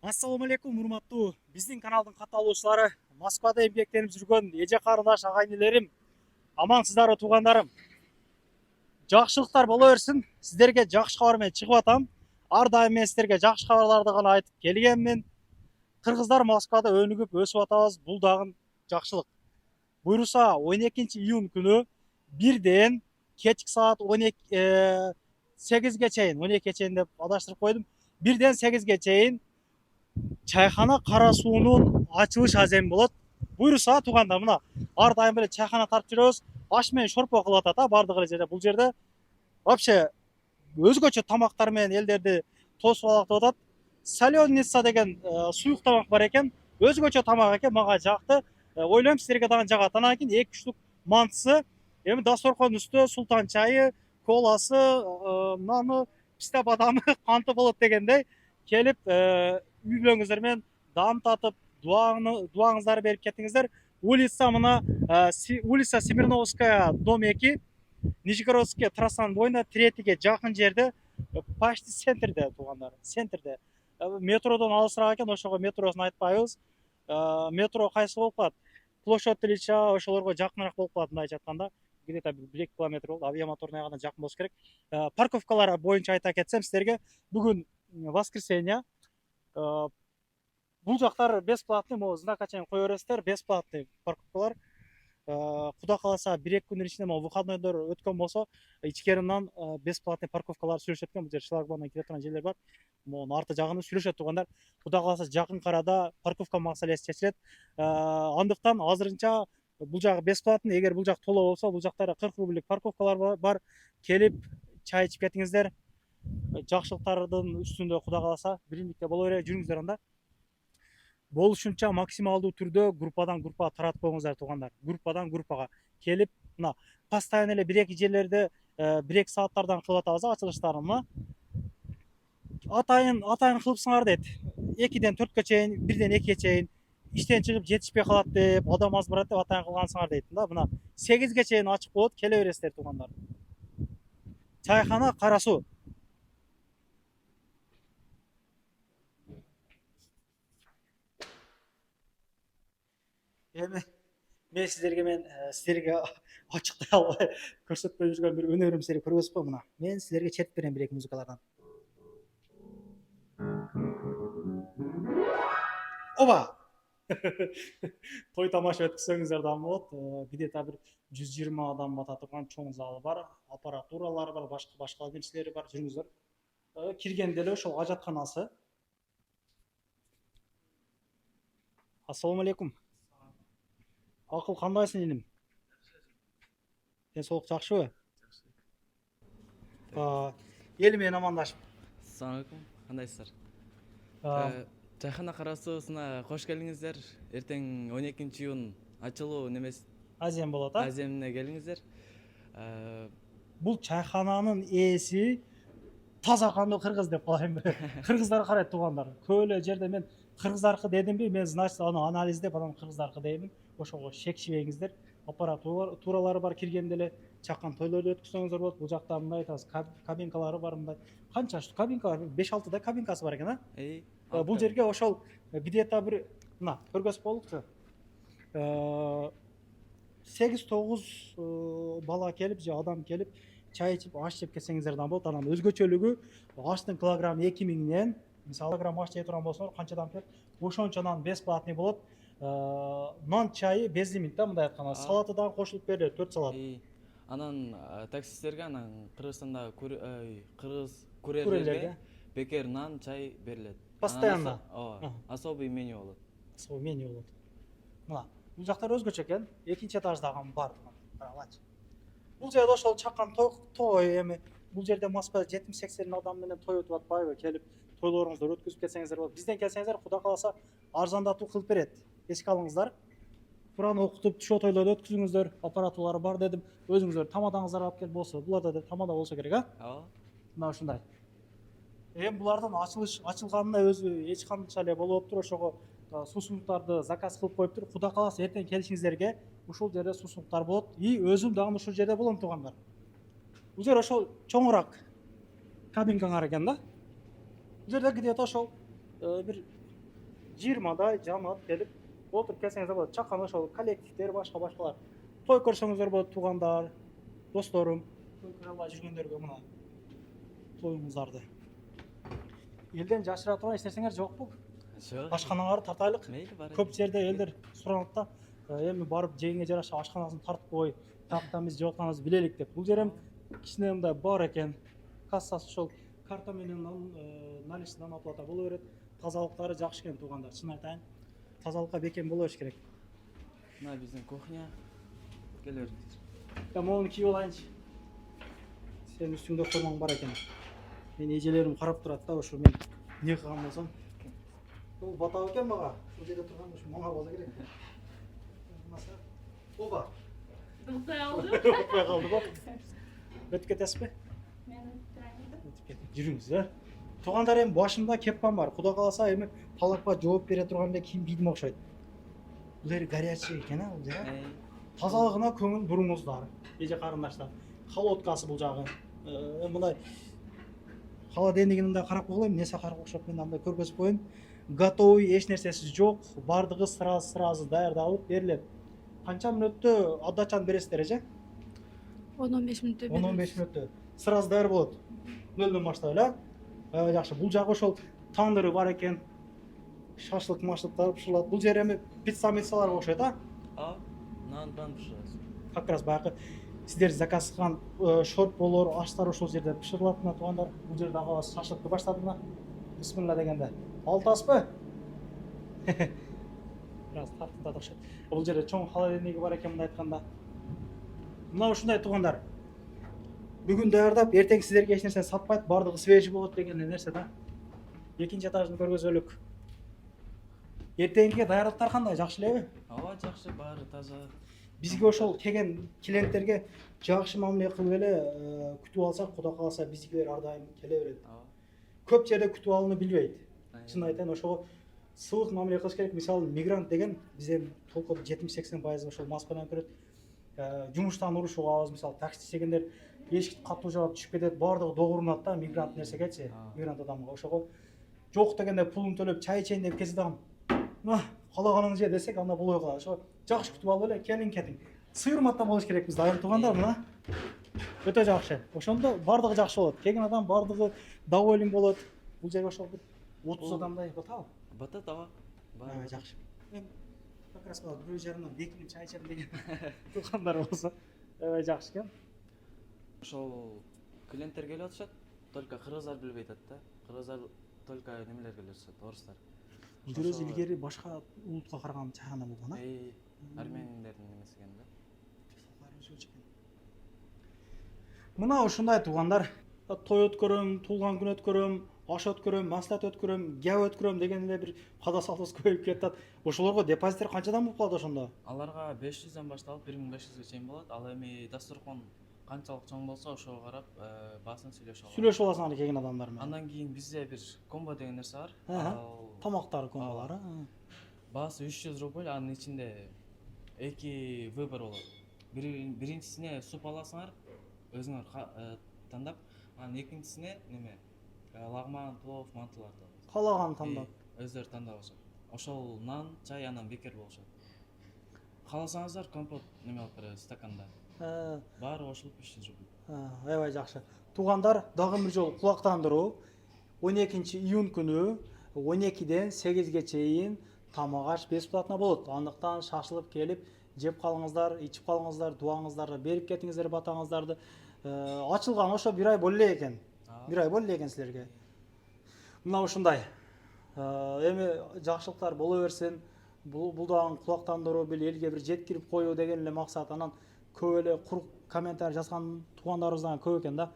Ассаламу алейкум, урматтуу биздин каналдын катталуучулары. Москвада эмгектенип жүргөн эже карындаш агайнелерим, амансыздарбы туугандарым. Жакшылыктар боло берсин. Сиздерге жакшы кабар менен чыгып атам. Ар дайым мен сиздерге жакшы кабарларды гана айтып келгенмин. Кыргыздар Москвада өнүгүп өсүп атабыз. Бул дагы жакшылык. Буюрса 12 июнь күнү бирден кечки саат 8ге чейин, 12ге чейин деп адаштырып койдум. Бирден 8ге чейин чайхана кара суунун ачылыш аземи болот. Буюрса туугандар, мына ар дайым эле чайхана тартып жүрөбүз. Аш менен шорпо кылып атат бардык эле жерде. Бул жерде вообще өзгөчө тамактар менен элдерди тосуп алактап атат. Соленница деген суюк тамак бар экен. Өзгөчө тамак экен, мага жакты. Ойлойм сиздерге дагы жагат. Анан кийин 2-3 мантысы, эми дасторконун үстүндө султан чайы, коласы, наны, писта бадамы, канты болот дегендей келип үйлөрүңүздөр менен даам татып, дуаңыздарды берип кетиңиздер. Улица мына улица Смирновская, дом 2, Нижегородская трассанын боюнда, третиге жакын жерде, почти центрде туугандар, центрде. Метродон алысыраак экен, ошого метросун айтпайбыз. Метро кайсы болуп калат? Площадь Ильича ошолорго жакыныраак болуп калат, мындайча айтканда. Где-то 1 километр болот, авиамоторная гана жакын болуш керек. Парковкалар боюнча айта кетсем сиздерге, бүгүн воскресенье. Бул жактар бесплатный, могу знакка чейин кое бересиздер, бесплатный парковкалар. Куда кааласа 1-2 күндүн ичинде могу выходнойлор өткөн болсо, ичкеринен бесплатный парковкалар сүйлөшөт экен. Бул жер шлагбаумдан келе турган жерлер бар. Могу арты жагында сүйлөшөт туугандар. Куда кааласа жакын арада парковка маселеси чечилет. Андыктан азырынча бул жагы бесплатный. Эгер бул жак толо болсо, бул жактарда 40 рублик парковкалар бар. Келип чай ичип кетиңиздер. Жакшылыктардын үстүндө куда кааласа биримдикте боло бере, жүрүңүздөр анда. Болушунча максималдуу түрдө группадан группага таратып коюңуздар туугандар. Группадан группага келип, мына постоянно эле 1-2 жерлерде 1-2 сааттардан кылып атабыз ачылыштарын. Мына атайын кылыпсыңар дейт. 2-ден 4-кө чейин, 1-ден 2-ге чейин иштен чыгып жетишпей калат деп, адам аз барат деп атайын кылгансыңар дейт да. Мына 8-ге чейин ачык болот, келе бересиздер туугандар. Чайхана кара суу. Эми мен сиздерге ачыктай албай көрсөтпөй жүргөн бир өнөрүм силер көрбөйсүзбү? Мына мен силерге чертип берем 1-2 музыкалардан. Оба! Той тамаша өткүзсөңүздөр да болот. Где-то бир 120 адам бата турган чоң залы бар, аппаратуралары бар, башка кишилери бар. Жүрүңүздөр. Киргенде эле ошол ажатканасы. Ассаламу алейкум. Акыл кандайсың иним? Ден соолук жакшыбы? Эл менен амандашып. Assalamu alaikum, кандайсыздар? Чайхана кара суусуна кош келиңиздер. Эртең 12-июнь ачылуу немеси Азем болот, аземине келиңиздер. Бул чайхананын ээси таза кандуу кыргыз деп коеюн. Кыргыздар карайт туугандар. Көп эле жерде мен кыргыздаркы дедимби, мен значит аны анализдеп анан кыргыздаркы деймин. Ошого шекишпеңиздер. Аппаратуралары бар, киргенде эле чакан тойлорду өткүзсөңүздөр болот. Бул жакта мындай айтабыз, кабинкалары бар мындай. Канча кабинка бар? 5-6 да кабинкасы бар экен, Бул жерге ошол где-то бир мына көргөзүп болдукчу. 8-9 бала келип же адам келип чай ичип, аш жеп кетсеңиздер да болот. Анан өзгөчөлүгү аштын килограммы 2000ден, мисалы килограмм аш жей турган болсоңор канчадан келет? Ошончо нан бесплатный болот. Нан чайы безлимит да, мындай айтканда. Салаты дагы кошулуп берилет, 4 салат. Анан таксисттерге, анан Кыргызстанда кыргыз курьерлерге бекер нан, чай берилет. Постоянно. Особый меню болот. Особый меню болот. Мына бул жактар өзгөчө экен. 2-нчи этаждагы бар. Карагылачы. Бул жерде ошол чакан той эми бул жерде Москвада 70-80 адам менен той өтүп атпайбы? Келип тойлоруңузду өткүзүп кетсеңиздер болот. Бизден келсеңиздер, Куда кааласа арзандатуу кылып берет. Эске алыңыздар. Куран окутуп, шо тойлорду өткүзүңүздөр. Аппаратуралары бар дедим. Өзүңүздөр тамадаңыздар алып келип болсо, буларда да тамада болсо керек, Мына ушундай. Эми булардын ачылганына өзү эч канча эле болуптур. Ошого суусундуктарды заказ кылып коюптур. Куда кааласа эртең келишиңиздерге ушул жерде суусундуктар болот. И өзүм дагы ушул жерде болом туугандар. Бул жер ошол чоңураак кабинкаңар экен да. Бул жерде где-то ошол бир 20дай жамаат келип отуруп келсеңиздер болот. Чакан ошол коллективдер, башкалар. Той көрсөңүздөр болот, туугандар, досторум. Той көрө албай жүргөндөргө мына тоюңуздарды. Элден жашыра турган эч нерсеңер жокпу? Жок. Ашканаңарды тартайлык. Мейли бар. Көп жерде элдер суранат да, эми барып жеңге жараша ашканасын тартып кой, тактан биз жеп атканыбызды билелик деп. Бул жерем кичине мындай бар экен. Кассасы ошол карта менен наличныйдан оплата боло берет. Тазалыктары жакшы экен туугандар, чын айтайын. Тазалыкка бекем боло бериш керек. Мына биздин кухня. Келе бериңиз. Я моуну кийип алайынчы. Сенин үстүңдө формаң бар экен. Мен эжелерим карап турат да, ошо мен не кылган болсом. Бул батабы экен мага. Бул жерде турган ушу мага боло керек. Болмаса, оба. Укпай калды. Укпай калдыбы? Өтүп кетесизби? Мен өтүп Өтүп кетип жүрүңүз, Туугандар, эми башымда кепкам бар. Кудай кааласа эми талапка жооп бере тургандай кийим кийдим окшойт. Бул эри горячий экен, бул жер. Тазалыгына көңүл буруңуздар, эже карындаштар. Холодкасы бул жагы. Мындай холодильнигин мындай карап койгула, эмне сахарга окшоп мен андай көргөзүп коеюн. Готовый эч нерсеси жок, бардыгы сразу даярдалып берилет. Канча мүнөттө отдачаны бересиздер, эже? 10-15 мүнөттө беребиз. 10-15 мүнөттө. Сразу даяр болот. Нөлдөн баштап эле. Жакшы. Бул жагы ошол тандыры бар экен. Шашлык, машлыктар пышырылат. Бул жер эми пицца-миссалар окшойт, Нан пышырабыз. Как раз баягы сиздер заказ кылган шорполор, аштар ошол жерде пышырылат мына туугандар. Бул жерде агабыз шашлыкты баштады мына. Бисмилла дегенде. Алтасызбы? Biraz тартып окшойт. Бул жерде чоң холодильниги бар экен мындай айтканда. Мына ушундай туугандар. Бүгүн даярдап, эртең сиздерге эч нерсе сатпайт, бардыгы свежий болот деген нерсе да. Экинчи этажын көргөзөлүк. Эртеңге даярдыктар кандай, жакшы элеби? Ооба, жакшы, баары таза. Бизге ошол келген клиенттерге жакшы мамиле кылып эле күтүп алсак, Кудай кааласа биздикилер ар дайым келе берет. Көп жерде күтүп алууну билбейт. Чын айтайын, ошого сылык мамиле кылыш керек. Мисалы, мигрант деген бизден толкуда 70-80% ошол Москва менен көрөт. Жумуштан урушуп алабыз, мисалы, такси дегендер эшикти катуу жаап түшүп кетет, бардыгы догурунат да, мигрант нерсегечи, мигрант адамга. Ошого жок дегенде пулун төлөп чай ичейин деп келсе дагы, каалаганыңды же десек, анда болбой калат. Ошо жакшы күтүп алып эле келиң кетиң. Сый урматта болуш керек биз, айым туугандар, мына. Өтө жакшы. Ошондо бардыгы жакшы болот. Келген адам бардыгы доволен болот. Бул жерге ошол 30 адамдай батабы? Батат, ооба. Баары жакшы. Мен как раз бирөө жарымдан бекинип чай ичем деген туугандар болсо, жакшы экен. Ошол клиенттер келип атышат, только кыргыздар билбей атат да. Кыргыздар только немелер келип атышат, орустар. Бул жер өзү илгери башка улутка караганда чайхана болгон, армендердин немеси экен да. Мына ушундай туугандар, той өткөрөм, туулган күн өткөрөм, аш өткөрөм, маслат өткөрөм, гяв өткөрөм деген эле бир када салтыбыз көбөйүп кетет. Ошолорго депозиттер канчадан болуп калат ошондо? Аларга 500дөн башталып 1500ге чейин болот. Ал эми дасторкон канчалык чоң болсо ошого карап баасын сүйлөшүп алат. Сүйлөшүп аласың келген адамдар менен. Андан кийин бизде бир комбо деген нерсе бар. Тамактар комболору. Баасы 300 рубль, анын ичинде 2 выбор болот. Биринчисине суп аласыңар, өзүңөр тандап, анан экинчисине неме, лагман, плов, мантыларды аласыңар. Каалаган тандап. Өздөрү тандап алышат. Ошол нан, чай анан бекер болушат. Кааласаңыздар компот неме алып беребиз стаканда. Баары кошулуп 300 рубль. Аябай жакшы. Туугандар, дагы бир жолу кулактандыруу. 12-июнь күнү 12ден 8ге чейин тамак аш бесплатно болот. Андыктан шашылып келип, жеп калыңыздар, ичип калыңыздар, дуаңыздарды берип кетиңиздер батаңыздарды. Ачылган ошо 1 ай боло эле экен. 1 ай боло эле экен силерге. Мына ушундай. Эми жакшылыктар боло берсин. Бул дагы кулактандыруу, бир элге бир жеткирип коюу деген эле максат. Анан көп эле курук комментарий жазган туугандарыбыз дагы көп экен да.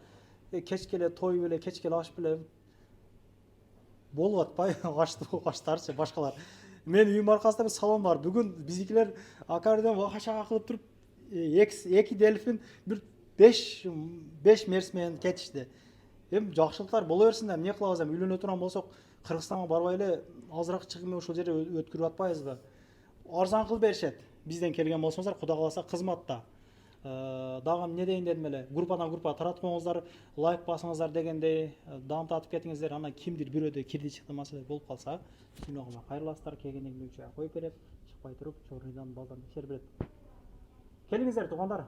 Кечке эле той беле, кечке эле аш беле болуп атпайбы? Аштарчы башкалар. Мен үйүм аркасында бир салон бар. Бүгүн биздикилер аккордеон вахашага кылып туруп, 2 дельфин бир 5 мерс менен кетишти. Эми жакшылыктар боло берсин да, эмне кылабыз, эми үйлөнө турган болсок, Кыргызстанга барбай эле азыраак чыгым ошол жерде өткөрүп атпайбызбы? Арзан кылып беришет. Бизден келген болсоңуздар, Кудай кааласа кызматта. Дагы эмне дейин дедим эле, группадан группага таратпаңыздар, лайк басыңыздар дегендей, дамытып кетиңиздер. Анан кимдир бирөөдө кирди чыкты маселе болуп калса, сүйнөгүмө кайрыласыздар, келгенден кийин үчөө коюп берет, чыкпай туруп, чорныйдан балдан текшерип берет. Келиңиздер туугандар.